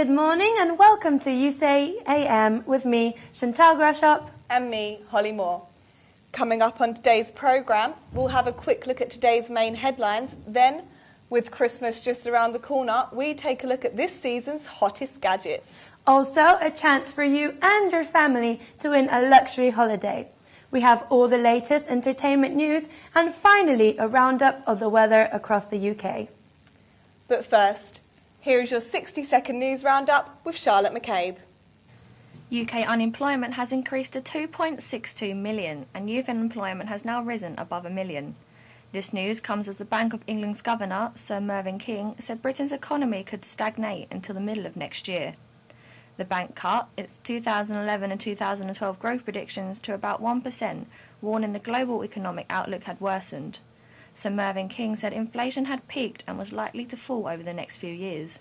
Good morning and welcome to USAY AM with me, Chantal and me, Holly Moore. Coming up on today's programme, we'll have a quick look at today's main headlines. Then, with Christmas just around the corner, we take a look at this season's hottest gadgets. Also, a chance for you and your family to win a luxury holiday. We have all the latest entertainment news and finally a roundup of the weather across the UK. But first, here is your 60-second news roundup with Charlotte McCabe. UK unemployment has increased to 2.62 million and youth unemployment has now risen above 1 million. This news comes as the Bank of England's Governor, Sir Mervyn King, said Britain's economy could stagnate until the middle of next year. The bank cut its 2011 and 2012 growth predictions to about 1%, warning the global economic outlook had worsened. Sir Mervyn King said inflation had peaked and was likely to fall over the next few years.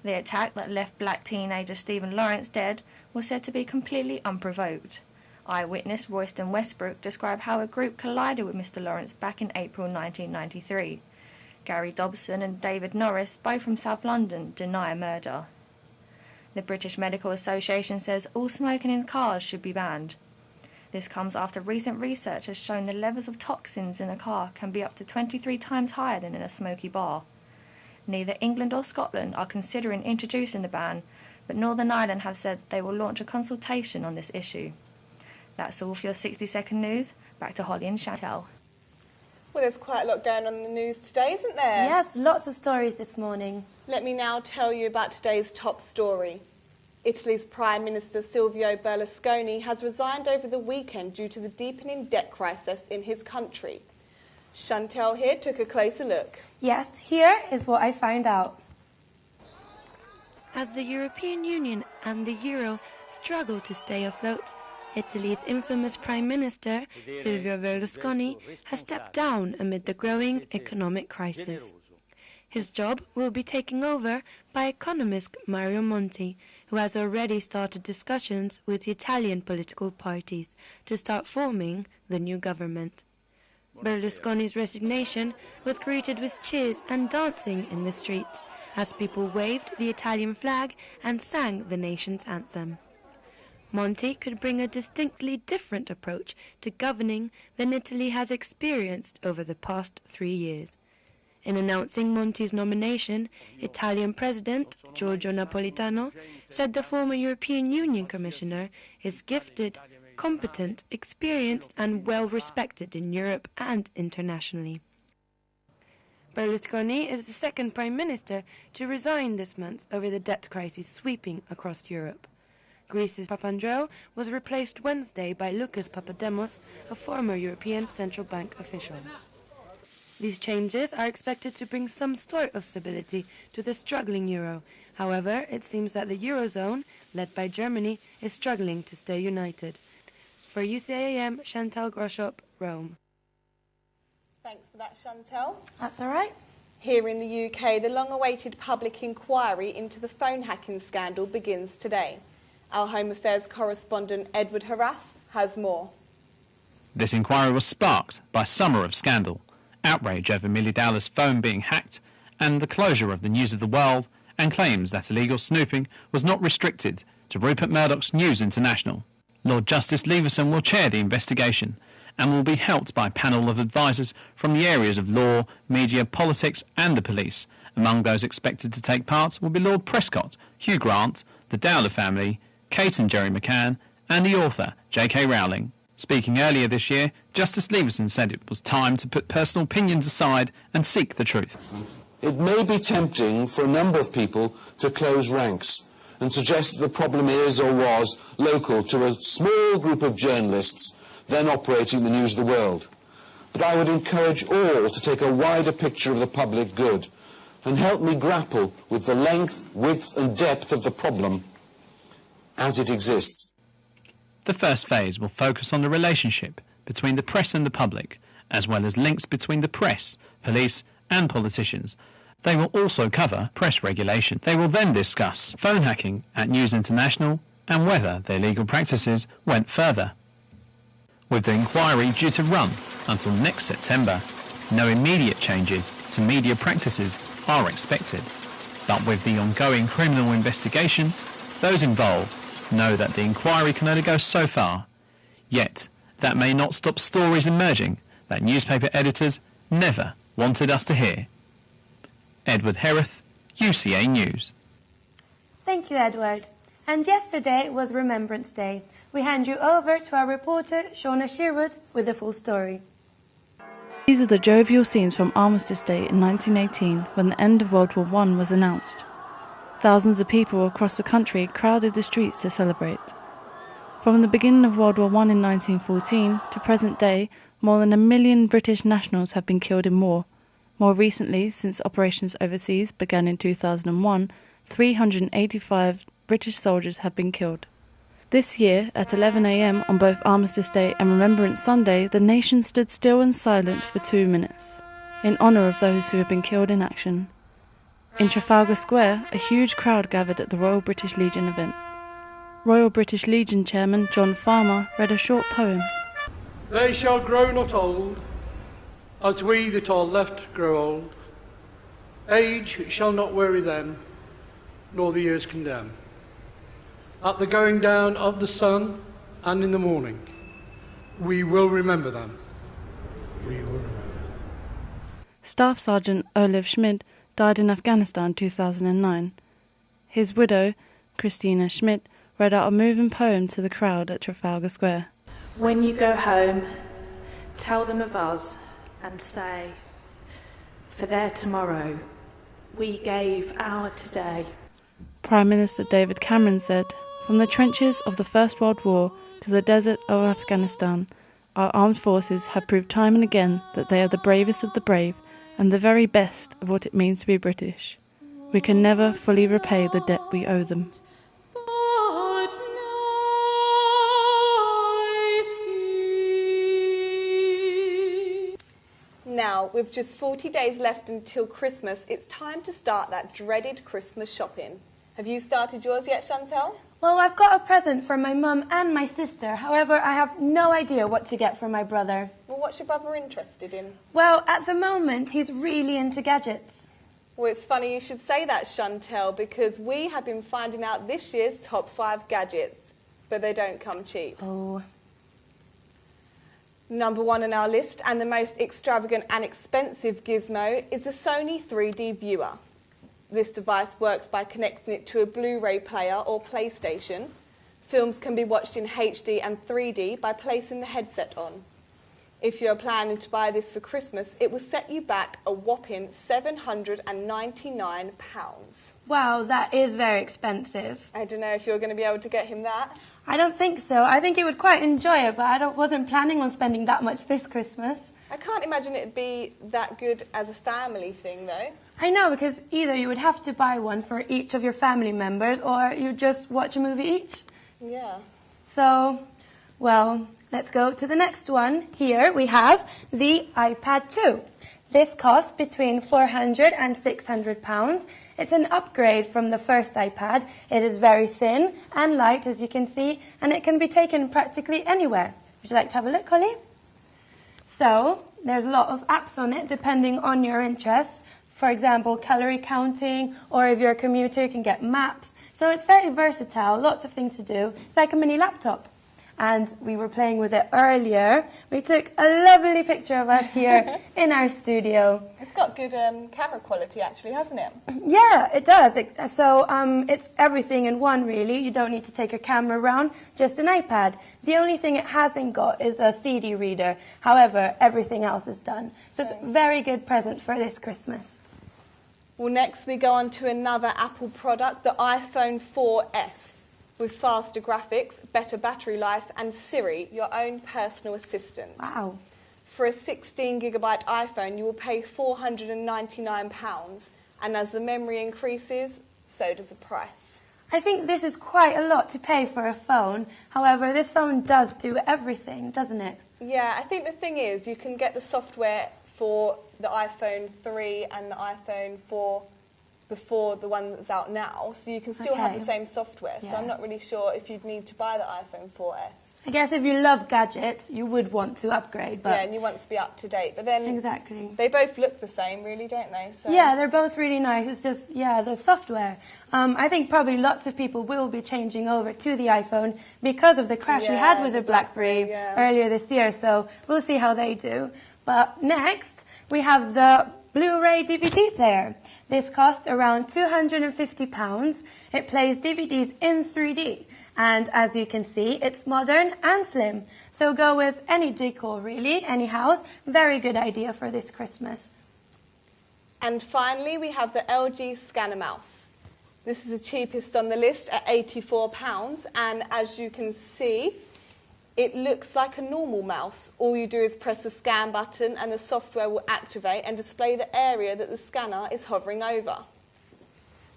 The attack that left black teenager Stephen Lawrence dead was said to be completely unprovoked. Eyewitness Royston Westbrook described how a group collided with Mr Lawrence back in April 1993. Gary Dobson and David Norris, both from South London, deny a murder. The British Medical Association says all smoking in cars should be banned. This comes after recent research has shown the levels of toxins in a car can be up to 23 times higher than in a smoky bar. Neither England or Scotland are considering introducing the ban, but Northern Ireland have said they will launch a consultation on this issue. That's all for your 60-second news. Back to Holly and Chantal. Well, there's quite a lot going on in the news today, isn't there? Yes, lots of stories this morning. Let me now tell you about today's top story. Italy's Prime Minister Silvio Berlusconi has resigned over the weekend due to the deepening debt crisis in his country. Chantal here took a closer look. Yes, here is what I found out. As the European Union and the Euro struggle to stay afloat, Italy's infamous Prime Minister, Silvio Berlusconi, has stepped down amid the growing economic crisis. His job will be taken over by economist Mario Monti, who has already started discussions with the Italian political parties to start forming the new government. Berlusconi's resignation was greeted with cheers and dancing in the streets as people waved the Italian flag and sang the nation's anthem. Monti could bring a distinctly different approach to governing than Italy has experienced over the past 3 years. In announcing Monti's nomination, Italian President Giorgio Napolitano said the former European Union Commissioner is gifted, competent, experienced and well respected in Europe and internationally. Berlusconi is the second Prime Minister to resign this month over the debt crisis sweeping across Europe. Greece's Papandreou was replaced Wednesday by Lucas Papademos, a former European Central Bank official. These changes are expected to bring some sort of stability to the struggling euro. However, it seems that the Eurozone, led by Germany, is struggling to stay united. For UCAM, Chantal Groshop, Rome. Thanks for that, Chantal. That's all right. Here in the UK, the long-awaited public inquiry into the phone hacking scandal begins today. Our Home Affairs correspondent Edward Harath has more. This inquiry was sparked by a summer of scandal, outrage over Millie Dowler's phone being hacked, and the closure of the News of the World, and claims that illegal snooping was not restricted to Rupert Murdoch's News International. Lord Justice Leveson will chair the investigation and will be helped by a panel of advisers from the areas of law, media, politics and the police. Among those expected to take part will be Lord Prescott, Hugh Grant, the Dowler family, Kate and Jerry McCann, and the author, J.K. Rowling. Speaking earlier this year, Justice Leveson said it was time to put personal opinions aside and seek the truth. It may be tempting for a number of people to close ranks and suggest that the problem is or was local to a small group of journalists then operating the News of the World. But I would encourage all to take a wider picture of the public good and help me grapple with the length, width and depth of the problem as it exists. The first phase will focus on the relationship between the press and the public, as well as links between the press, police and politicians. They will also cover press regulation. They will then discuss phone hacking at News International and whether their legal practices went further. With the inquiry due to run until next September, no immediate changes to media practices are expected. But with the ongoing criminal investigation, those involved know that the inquiry can only go so far. Yet, that may not stop stories emerging that newspaper editors never wanted us to hear. Edward Hereth, UCA News. Thank you, Edward. And yesterday was Remembrance Day. We hand you over to our reporter, Shauna Sherwood, with the full story. These are the jovial scenes from Armistice Day in 1918, when the end of World War I was announced. Thousands of people across the country crowded the streets to celebrate. From the beginning of World War I in 1914 to present day, more than 1 million British nationals have been killed in war. More recently, since operations overseas began in 2001, 385 British soldiers have been killed. This year, at 11 a.m. on both Armistice Day and Remembrance Sunday, the nation stood still and silent for 2 minutes, in honour of those who had been killed in action. In Trafalgar Square, a huge crowd gathered at the Royal British Legion event. Royal British Legion Chairman John Farmer read a short poem. They shall grow not old, as we that are left grow old. Age shall not weary them, nor the years condemn. At the going down of the sun and in the morning, we will remember them. We will remember them. Staff Sergeant Olive Schmidt died in Afghanistan in 2009. His widow, Christina Schmidt, read out a moving poem to the crowd at Trafalgar Square. When you go home, tell them of us and say, for their tomorrow, we gave our today. Prime Minister David Cameron said, from the trenches of the First World War to the desert of Afghanistan, our armed forces have proved time and again that they are the bravest of the brave and the very best of what it means to be British. We can never fully repay the debt we owe them. Now, with just 40 days left until Christmas, it's time to start that dreaded Christmas shopping. Have you started yours yet, Chantal? Well, I've got a present for my mum and my sister. However, I have no idea what to get for my brother. Well, what's your brother interested in? Well, at the moment, he's really into gadgets. Well, it's funny you should say that, Chantal, because we have been finding out this year's top 5 gadgets, but they don't come cheap. Oh. Number 1 on our list, and the most extravagant and expensive gizmo, is the Sony 3D viewer. This device works by connecting it to a Blu-ray player or PlayStation. Films can be watched in HD and 3D by placing the headset on. If you're planning to buy this for Christmas, it will set you back a whopping £799. Wow, that is very expensive. I don't know if you're going to be able to get him that. I don't think so. I think he would quite enjoy it, but I wasn't planning on spending that much this Christmas. I can't imagine it'd be that good as a family thing, though. I know, because either you would have to buy one for each of your family members, or you just watch a movie each. Yeah. So, well, let's go to the next one. Here we have the iPad 2. This costs between £400 and £600. It's an upgrade from the first iPad. It is very thin and light, as you can see, and it can be taken practically anywhere. Would you like to have a look, Holly? So, there's a lot of apps on it, depending on your interests. For example, calorie counting, or if you're a commuter, you can get maps. So it's very versatile, lots of things to do. It's like a mini laptop. And we were playing with it earlier. We took a lovely picture of us here in our studio. It's got good camera quality, actually, hasn't it? Yeah, it does. It's everything in one, really. You don't need to take your camera around, just an iPad. The only thing it hasn't got is a CD reader. However, everything else is done. So it's a very good present for this Christmas. Well, next we go on to another Apple product, the iPhone 4S. With faster graphics, better battery life, and Siri, your own personal assistant. Wow. For a 16GB iPhone, you will pay £499, and as the memory increases, so does the price. I think this is quite a lot to pay for a phone. However, this phone does do everything, doesn't it? Yeah, I think the thing is, you can get the software for the iPhone 3 and the iPhone 4 before the one that's out now, so you can still have the same software. Yeah. So I'm not really sure if you'd need to buy the iPhone 4S. I guess if you love gadgets, you would want to upgrade. But yeah, and you want to be up to date. But then exactly, they both look the same, really, don't they? So. Yeah, they're both really nice. It's just, yeah, the software. I think probably lots of people will be changing over to the iPhone because of the crash we had with the BlackBerry earlier this year. So we'll see how they do. But next, we have the Blu-ray DVD player. This cost around £250. It plays DVDs in 3D. And as you can see, it's modern and slim. So go with any decor, really, any house. Very good idea for this Christmas. And finally, we have the LG Scanner Mouse. This is the cheapest on the list at £84. And as you can see, it looks like a normal mouse. All you do is press the scan button and the software will activate and display the area that the scanner is hovering over.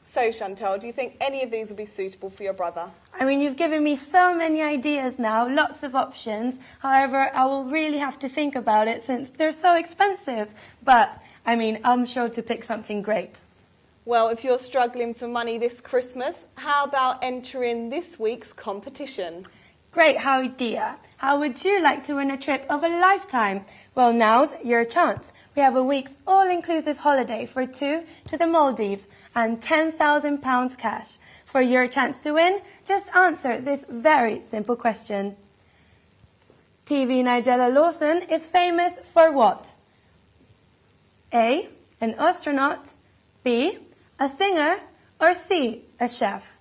So, Chantal, do you think any of these will be suitable for your brother? I mean, you've given me so many ideas now, lots of options. However, I will really have to think about it since they're so expensive. But, I mean, I'm sure to pick something great. Well, if you're struggling for money this Christmas, how about entering this week's competition? Great idea. How would you like to win a trip of a lifetime? Well, now's your chance. We have a week's all-inclusive holiday for two to the Maldives and £10,000 cash. For your chance to win, just answer this very simple question. TV Nigella Lawson is famous for what? A, an astronaut, B, a singer, or C, a chef?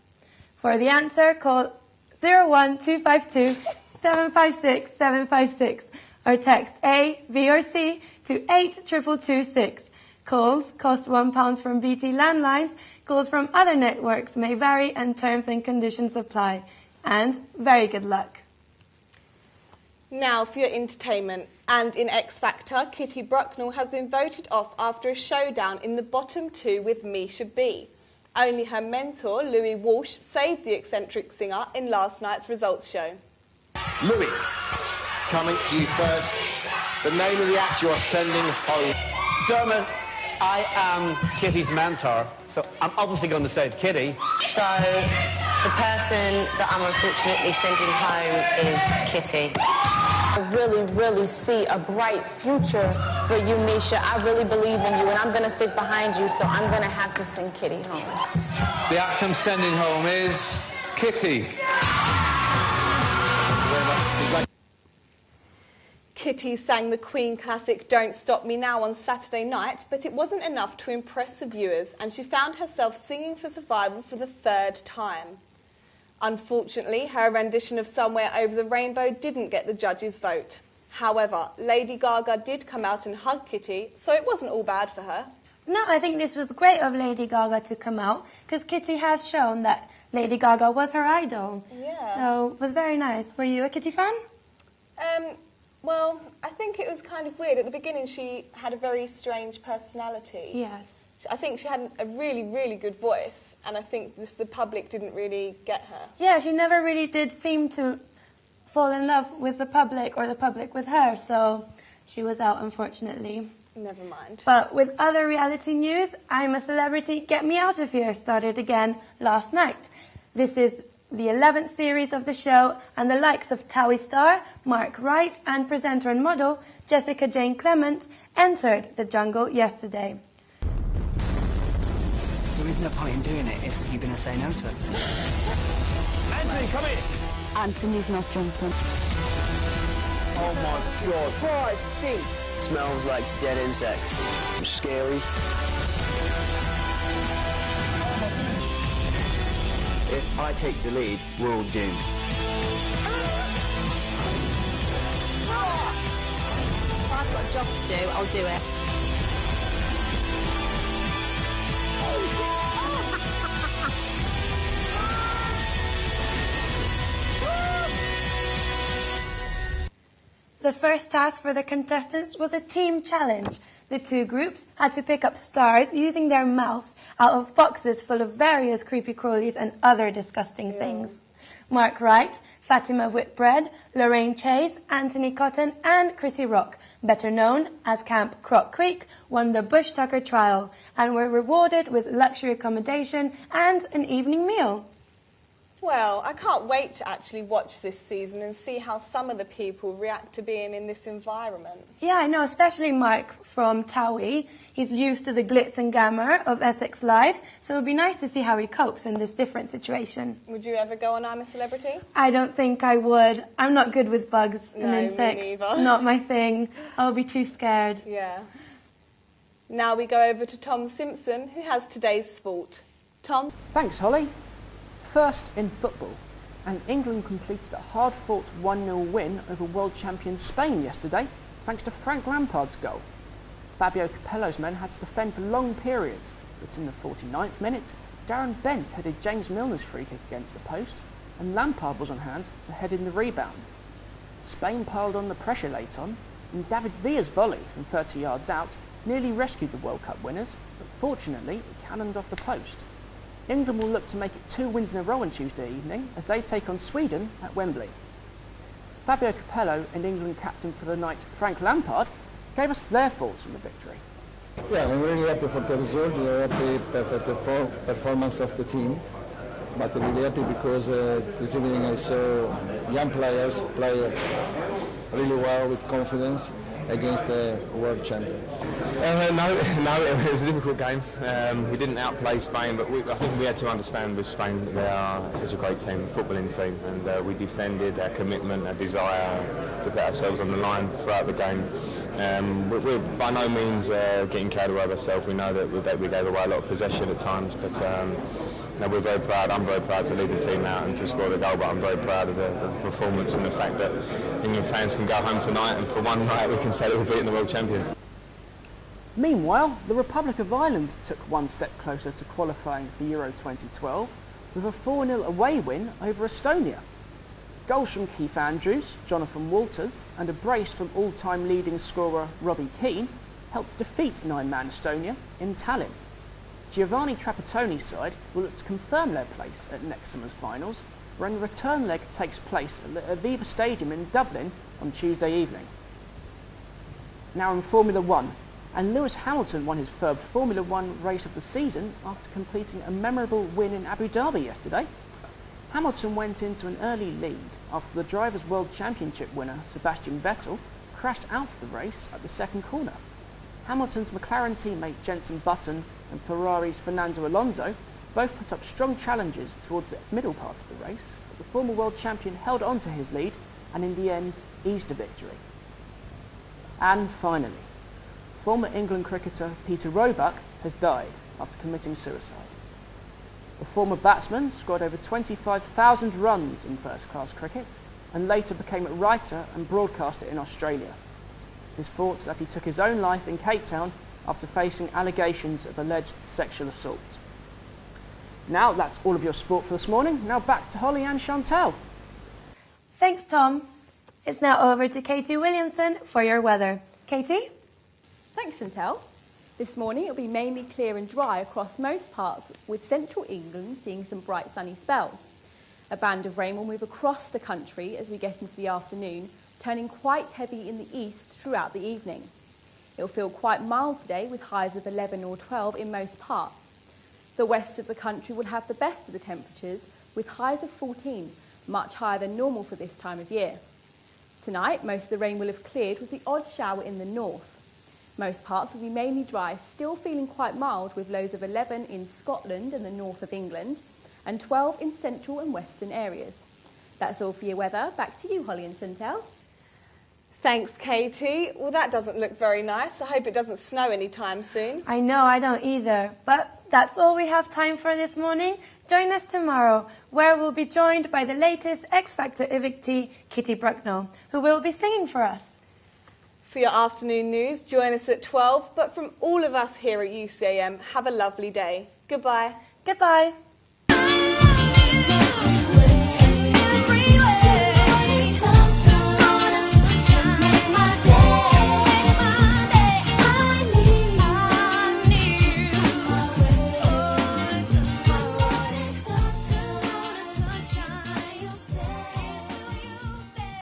For the answer, call 01252 756 756 or text A, B or C to 82226. Calls cost £1 from BT landlines. Calls from other networks may vary and terms and conditions apply. And very good luck. Now for your entertainment. And in X Factor, Kitty Brucknell has been voted off after a showdown in the bottom two with Misha B. Only her mentor, Louis Walsh, saved the eccentric singer in last night's results show. Louis, coming to you first. The name of the act you are sending home. Dermot, I am Kitty's mentor, so I'm obviously going to save Kitty. So, the person that I'm unfortunately sending home is Kitty. I really, really see a bright future for you, Misha. I really believe in you, and I'm going to stick behind you, so I'm going to have to send Kitty home. The act I'm sending home is Kitty. Kitty sang the Queen classic Don't Stop Me Now on Saturday night, but it wasn't enough to impress the viewers, and she found herself singing for survival for the third time. Unfortunately, her rendition of Somewhere Over the Rainbow didn't get the judges' vote. However, Lady Gaga did come out and hug Kitty, so it wasn't all bad for her. No, I think this was great of Lady Gaga to come out, because Kitty has shown that Lady Gaga was her idol. Yeah. So it was very nice. Were you a Kitty fan? Well, I think it was kind of weird. At the beginning, she had a very strange personality. Yes. I think she had a really, really good voice, and I think just the public didn't really get her. Yeah, she never really did seem to fall in love with the public or the public with her, so she was out, unfortunately. Never mind. But with other reality news, I'm a Celebrity, Get Me Out of Here started again last night. This is the 11th series of the show, and the likes of Towie star, Mark Wright, and presenter and model Jessica Jane Clement entered the jungle yesterday. There isn't a point in doing it if you're going to say no to it. Anthony, come in! Anthony's not jumping. Oh my God. Oh, it stinks. Smells like dead insects. Scary. If I take the lead, we're all doomed. If I've got a job to do, I'll do it. The first task for the contestants was a team challenge. The two groups had to pick up stars using their mouths out of boxes full of various creepy crawlies and other disgusting things. Mark Wright, Fatima Whitbread, Lorraine Chase, Anthony Cotton and Chrissy Rock, better known as Camp Croc Creek, won the Bush Tucker trial and were rewarded with luxury accommodation and an evening meal. Well, I can't wait to actually watch this season and see how some of the people react to being in this environment. Yeah, I know, especially Mark from Towie. He's used to the glitz and glamour of Essex life, so it would be nice to see how he copes in this different situation. Would you ever go on I'm a Celebrity? I don't think I would. I'm not good with bugs and insects. Me neither. Not my thing. I'll be too scared. Yeah. Now we go over to Tom Simpson, who has today's sport. Tom? Thanks, Holly. First in football, and England completed a hard-fought 1-0 win over world champion Spain yesterday, thanks to Frank Lampard's goal. Fabio Capello's men had to defend for long periods, but in the 49th minute, Darren Bent headed James Milner's free kick against the post, and Lampard was on hand to head in the rebound. Spain piled on the pressure late on, and David Villa's volley from 30 yards out nearly rescued the World Cup winners, but fortunately it cannoned off the post. England will look to make it 2 wins in a row on Tuesday evening as they take on Sweden at Wembley. Fabio Capello and England captain for the night, Frank Lampard, gave us their thoughts on the victory. Yeah, I'm really happy for the result. I'm happy for the performance of the team, but really happy because this evening I saw young players play really well with confidence against the world champions. No, it was a difficult game. We didn't outplay Spain, but I think we had to understand with Spain that they are such a great team, footballing team, and we defended our commitment, our desire to put ourselves on the line throughout the game. We're by no means getting carried away with ourselves. We know that we gave away a lot of possession at times, but no, we're very proud. I'm very proud to lead the team out and to score the goal, but I'm very proud of the performance and the fact that England fans can go home tonight and for one night we can say that we're beating the world champions. Meanwhile, the Republic of Ireland took one step closer to qualifying for Euro 2012 with a 4-0 away win over Estonia. Goals from Keith Andrews, Jonathan Walters and a brace from all-time leading scorer Robbie Keane helped defeat 9-man Estonia in Tallinn. Giovanni Trapattoni's side will look to confirm their place at next summer's finals, when the return leg takes place at the Aviva Stadium in Dublin on Tuesday evening. Now in Formula 1, and Lewis Hamilton won his third Formula 1 race of the season after completing a memorable win in Abu Dhabi yesterday. Hamilton went into an early lead after the Drivers' World Championship winner Sebastian Vettel crashed out of the race at the second corner. Hamilton's McLaren teammate Jenson Button and Ferrari's Fernando Alonso both put up strong challenges towards the middle part of the race, but the former world champion held on to his lead and in the end eased the victory. And finally, former England cricketer Peter Roebuck has died after committing suicide. The former batsman scored over 25,000 runs in first-class cricket and later became a writer and broadcaster in Australia. It is thought that he took his own life in Cape Town after facing allegations of alleged sexual assault. Now that's all of your sport for this morning. Now back to Holly and Chantal. Thanks, Tom. It's now over to Katie Williamson for your weather. Katie? Thanks, Chantal. This morning it'll be mainly clear and dry across most parts, with central England seeing some bright sunny spells. A band of rain will move across the country as we get into the afternoon, turning quite heavy in the east throughout the evening. It'll feel quite mild today with highs of 11 or 12 in most parts. The west of the country will have the best of the temperatures with highs of 14, much higher than normal for this time of year. Tonight, most of the rain will have cleared with the odd shower in the north. Most parts will be mainly dry, still feeling quite mild with lows of 11 in Scotland and the north of England and 12 in central and western areas. That's all for your weather. Back to you, Holly and Chantal. Thanks, Katie. Well, that doesn't look very nice. I hope it doesn't snow anytime soon. I know, I don't either. But that's all we have time for this morning. Join us tomorrow, where we'll be joined by the latest X Factor evictee, Kitty Brucknell, who will be singing for us. For your afternoon news, join us at 12. But from all of us here at UCAM, have a lovely day. Goodbye. Goodbye.